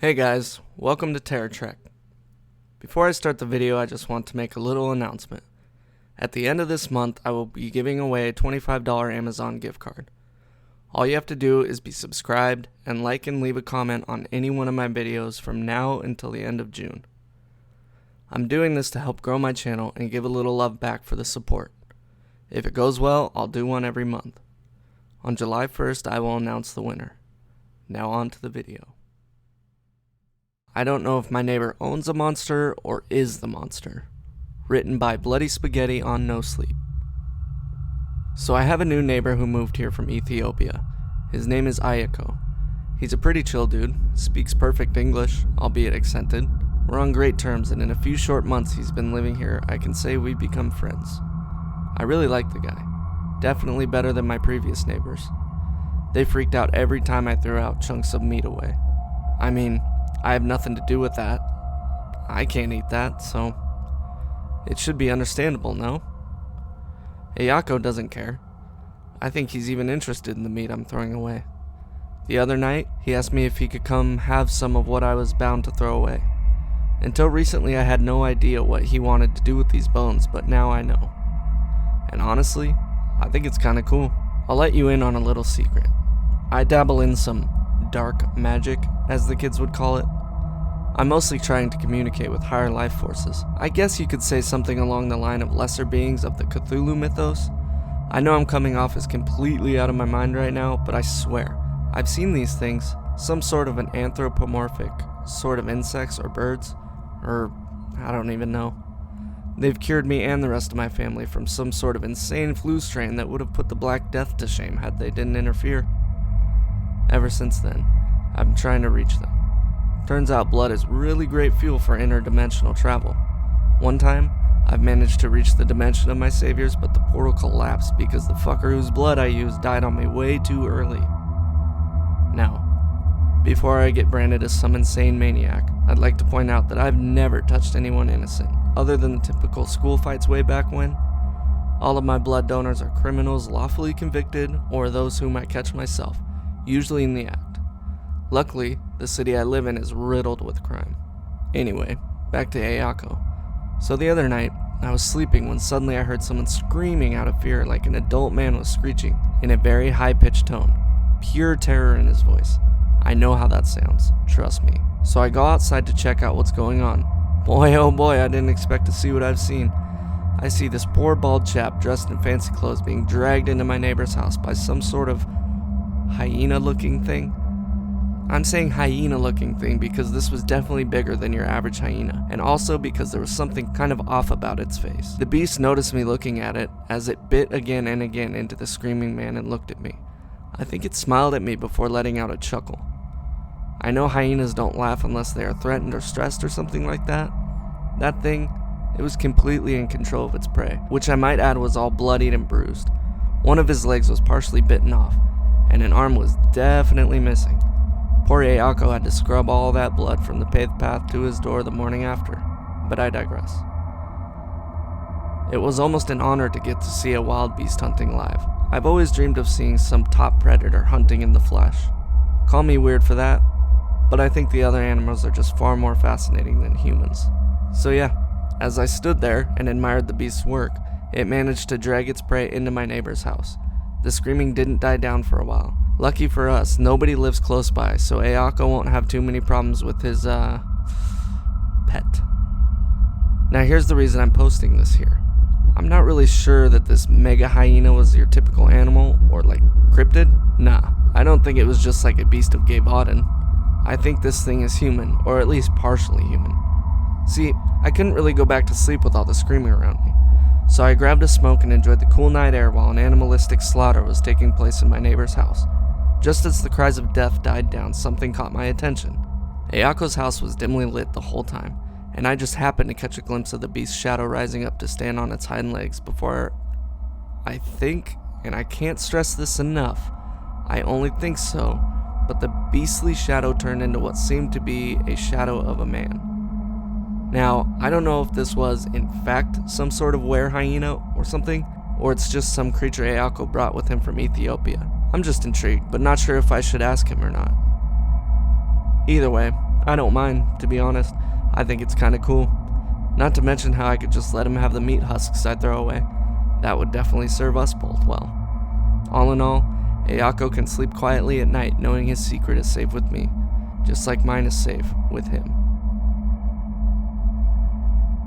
Hey guys, welcome to Terror Trek. Before I start the video, I just want to make a little announcement. At the end of this month, I will be giving away a $25 Amazon gift card. All you have to do is be subscribed and like and leave a comment on any one of my videos from now until the end of June. I'm doing this to help grow my channel and give a little love back for the support. If it goes well, I'll do one every month. On July 1st, I will announce the winner. Now on to the video. I don't know if my neighbor owns a monster or is the monster. Written by Bloody Spaghetti on NoSleep. So I have a new neighbor who moved here from Ethiopia. His name is Ayako. He's a pretty chill dude, speaks perfect English, albeit accented. We're on great terms, and in a few short months he's been living here, I can say we've become friends. I really like the guy. Definitely better than my previous neighbors. They freaked out every time I threw out chunks of meat away. I mean, I have nothing to do with that. I can't eat that, so it should be understandable, no? Ayako doesn't care. I think he's even interested in the meat I'm throwing away. The other night, he asked me if he could come have some of what I was bound to throw away. Until recently, I had no idea what he wanted to do with these bones, but now I know. And honestly, I think it's kinda cool. I'll let you in on a little secret. I dabble in some dark magic, as the kids would call it. I'm mostly trying to communicate with higher life forces. I guess you could say something along the line of lesser beings of the Cthulhu mythos. I know I'm coming off as completely out of my mind right now, but I swear, I've seen these things, some sort of an anthropomorphic sort of insects or birds, or I don't even know. They've cured me and the rest of my family from some sort of insane flu strain that would have put the Black Death to shame had they didn't interfere. Ever since then, I've been trying to reach them. Turns out blood is really great fuel for interdimensional travel. One time, I've managed to reach the dimension of my saviors, but the portal collapsed because the fucker whose blood I used died on me way too early. Now, before I get branded as some insane maniac, I'd like to point out that I've never touched anyone innocent, other than the typical school fights way back when. All of my blood donors are criminals lawfully convicted, or those whom I catch myself, usually in the act. Luckily, the city I live in is riddled with crime. Anyway, back to Ayako. So the other night, I was sleeping when suddenly I heard someone screaming out of fear like an adult man was screeching, in a very high-pitched tone. Pure terror in his voice. I know how that sounds, trust me. So I go outside to check out what's going on. Boy oh boy, I didn't expect to see what I've seen. I see this poor bald chap dressed in fancy clothes being dragged into my neighbor's house by some sort of hyena-looking thing. I'm saying hyena-looking thing because this was definitely bigger than your average hyena, and also because there was something kind of off about its face. The beast noticed me looking at it as it bit again and again into the screaming man and looked at me. I think it smiled at me before letting out a chuckle. I know hyenas don't laugh unless they are threatened or stressed or something like that. That thing, it was completely in control of its prey, which I might add was all bloodied and bruised. One of his legs was partially bitten off, and an arm was definitely missing. Poor Ayako had to scrub all that blood from the paved path to his door the morning after, but I digress. It was almost an honor to get to see a wild beast hunting live. I've always dreamed of seeing some top predator hunting in the flesh. Call me weird for that, but I think the other animals are just far more fascinating than humans. So yeah, as I stood there and admired the beast's work, it managed to drag its prey into my neighbor's house. The screaming didn't die down for a while. Lucky for us, nobody lives close by, so Ayako won't have too many problems with his, pet. Now here's the reason I'm posting this here. I'm not really sure that this mega hyena was your typical animal, or like, cryptid. Nah, I don't think it was just like a beast of Gavaden. I think this thing is human, or at least partially human. See, I couldn't really go back to sleep with all the screaming around me. So I grabbed a smoke and enjoyed the cool night air while an animalistic slaughter was taking place in my neighbor's house. Just as the cries of death died down, something caught my attention. Ayako's house was dimly lit the whole time, and I just happened to catch a glimpse of the beast's shadow rising up to stand on its hind legs before I think, and I can't stress this enough, I only think so, but the beastly shadow turned into what seemed to be a shadow of a man. Now, I don't know if this was, in fact, some sort of were-hyena or something, or it's just some creature Ayako brought with him from Ethiopia. I'm just intrigued, but not sure if I should ask him or not. Either way, I don't mind, to be honest. I think it's kinda cool. Not to mention how I could just let him have the meat husks I throw away. That would definitely serve us both well. All in all, Ayako can sleep quietly at night knowing his secret is safe with me, just like mine is safe with him.